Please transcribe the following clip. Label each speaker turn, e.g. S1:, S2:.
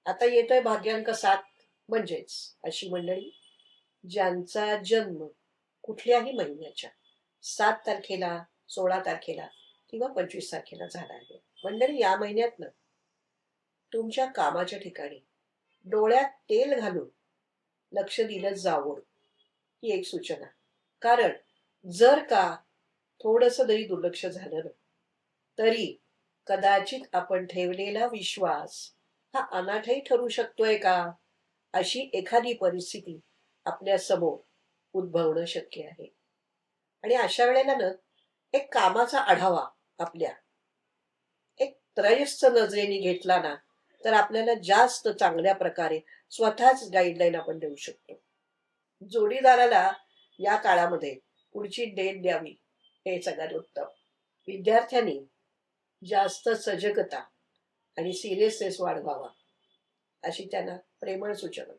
S1: आता येतोय भाग्यांक 7, म्हणजेच अशी मंडळी ज्यांचा जन्म कुठल्याही महिन्याच्या 7 तारखेला, 16 तारखेला किंवा 25 तारखेला झाला आहे. मंडळी, या महिन्यात ना तुमच्या कामाच्या ठिकाणी डोळ्यात तेल घालून लक्ष दिलं जावं, ही एक सूचना. कारण जर का थोडंसं जरी दुर्लक्ष झालं ना, तरी कदाचित आपण ठेवलेला विश्वास हा अनाठही ठरू शकतोय का, अशी एखादी परिस्थिती आपल्या समोर उद्भवणं शक्य आहे. आणि अशा वेळेला ना एक कामाचा आढावा आपल्या एक त्रयस्थ नजरेने घेतला ना, तर आपल्याला जास्त चांगल्या प्रकारे स्वतःच गाईडलाईन आपण देऊ शकतो. जोडीदाराला या काळामध्ये पुढची डेट द्यावी, हे सगळ्यात उत्तम. विद्यार्थ्यांनी जास्त सजगता आणि सिरियसनेस वाढवावा, अशी त्यांना प्रेमळ सूचना.